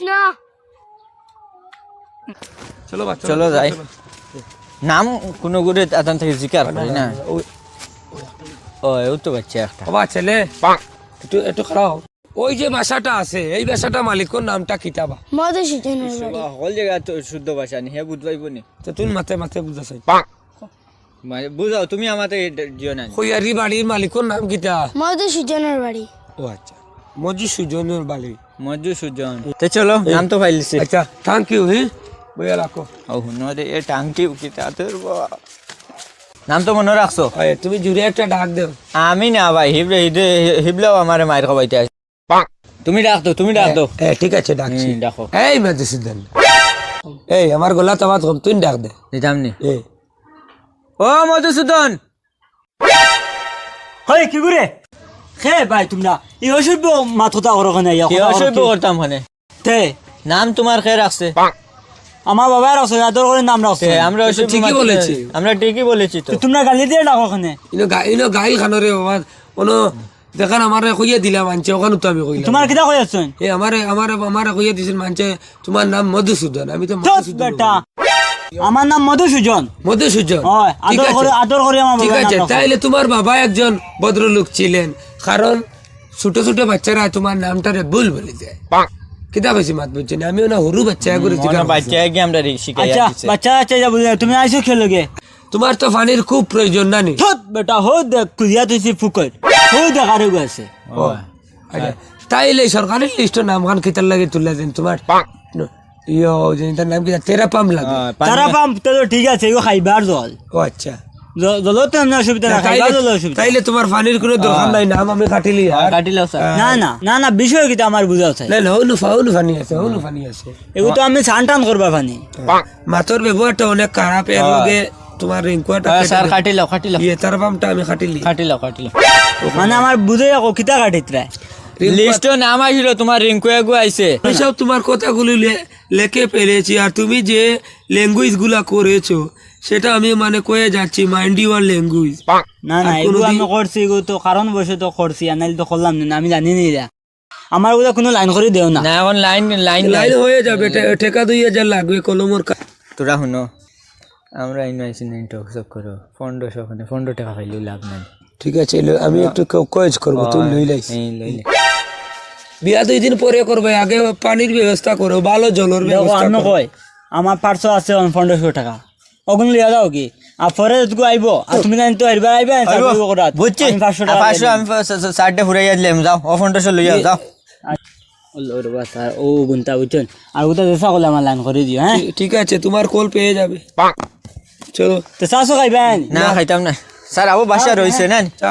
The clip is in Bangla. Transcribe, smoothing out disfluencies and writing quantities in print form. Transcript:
না। চলো বাচ্চা চলো যাই। নাম কোনো গুরে আদান থেকে জিকার করি না। ও ও তো বাচ্চা একটা। বাবা ছেলে একটু একটু খারাপ। ওই যে বাসাটা আছে এই বাসাটা মালিকের নামটা কিতাবা মধুসূদনের বাড়ি। হল জায়গা তো শুদ্ধ ভাষা নি হে বুঝবাইব নি। তো তুই মাথে মাথে বুঝাছাই মানে বুঝাও তুমি আমাতে জিও না। কইয়ারি বাড়ির মালিকের নাম কিতা? মধুসূদনের বাড়ি। ও আচ্ছা মধুসূদনের বাড়ি। মজ্জু সুজন। তো চলো নাম তো ফাইলিছে। আচ্ছা থ্যাংক ইউ হি বইয়া রাখো। ও হুনরে এ টাঙ্কি উকিতা তোর বাবা। নাম তো মনে রাখছো? তুমি জুড়ে একটা ডাক দেও। আমি না ভাই হিবলেও আমারে মায়ের খাবাইতে আসে। তুমি ডাক দো তুমি ডাক দো। ঠিক আছে ডাকছি। ডাকো। এই মধুসূদন এই আমার গলা তো বাত তুই ডাক দে। দিতাম নি। এই ও মধুসূদন হয় কি করে খে ভাই তোমরা এই অসভ্য মাথা ওরখানে কি অসভ্য করতাম মানে তে নাম তোমার কে রাখছে? আমার বাবা রাখছে আদর করে নাম রাখছে আমরা অসভ্য ঠিকই মাথা- বলেছি। আমরা ঠিকই বলেছি তো। তোমরা গালি দিয়ে ডাকো ওখানে ইনো গাইল খানরে বাবা কোনো দেখান আমারে কইয়া দিলা মানছে ওখানে তো আমি কইলাম। তোমার কিটা কই আছেন এ আমারে কইয়া দিছেন মানছে তোমার নাম মধুসূদন। আমি তো তো মধুসূদন বেটা আমার নাম মধুসূদন মধুসূদন। হয় ঠিক আছে আদর করে আমার ঠিক বাবার আছে নাম রাখছে। তাইলে তোমার বাবা একজন ভদ্রলোক ছিলেন কারণ ছোট ছোট বাচ্চারা তোমার নামটারে ভুল বলে যায়। কিতা বেশি মাত বুঝছেন আমিও না হরু বাচ্চা করে মনে বাচ্চা কি আমরা শিখাই আচ্ছা দিছে। বাচ্চা আচ্ছা যা বুঝলে তুমি আইছো খেলোগে তোমার তো পানির খুব প্রয়োজন না নি? থত বেটা হো দেখ কুদিয়া তুই ফুকর হো দেখ আরো আছে ও, আচ্ছা। তাইলে সরকারি লিস্ট নাম খান কিতার লাগে তুলে দেন তোমার ইয়ো তার নাম কিতা তেরা পাম লাগে। তারা পাম তো ঠিক আছে ও খাইবার জল ও আচ্ছা জল তো এমনি অসুবিধা না খাইবার জল অসুবিধা তাইলে তোমার পানির কোনো দরকার নাই নাম আমি কাটিলি আর কাটিলাও স্যার। না না না না বিষয় কি আমার বুঝা চাই না হনু পানি আছে হনু পানি আছে। এগুলো তো আমি ছান টান করবা পানি মাতর ব্যবহারটা অনেক খারাপ এর লগে তোমার রিঙ্কুয়াটা স্যার কাটিলাও কাটিলাও ইয়ে তার পামটা আমি কাটিলি। কাটিলাও কাটিলাও। মানে আমার বুঝে যাকো কিতা কাটিত রায় লিস্ট নাম আসিল তোমার রিঙ্কু এগু আইছে। এইসব তোমার কথাগুলো লেখে ফেলেছি আর তুমি যে ল্যাঙ্গুয়েজ গুলা করেছো সেটা আমি মানে কয়ে যাচ্ছি মাইন্ড ইউর ল্যাঙ্গুয়েজ। না না এগুলো আমি করছি এগুলো তো কারণ বসে তো করছি আনাইলে তো করলাম না আমি জানি নি রা আমার ওগুলো কোনো লাইন করে দেও না না এখন লাইন লাইন লাইন হয়ে যাবে ঠেকা 2000 লাগবে কলমর তোরা শুনো আমরা ইনভাইসি নিটো সব করো ফন্ডো সখানে ফন্ডো টাকা খাইলেও লাভ নাই। ঠিক আছে আমি একটু কয়েজ করবো তুমি লই লাইছি এই লইলে বিয়া 2 দিন পরে করবে আগে পানির ব্যবস্থা করো ভালো জলের দেখো ব্যবস্থা আমি করো। কই আমার 500 আছে 1500 টাকা ওগুলো লিয়া দাও কি আর পরে যদি আইবো আর তুমি জানি তো এরবার আইবে বুঝছি আমি 500 টাকা 500 আমি 60 ফুরাইয়া দিলাম যাও ও ফন্ডো লইয়া যাও। ওর বাস আর ও গুনতা বুঝছেন আর ওটা দেশা করলে আমার লাইন করে দিও হ্যাঁ ঠিক আছে তোমার কল পেয়ে যাবে চলো তো চাষও খাইবেন না খাইতাম না স্যার আবু বাসা রইছে না চা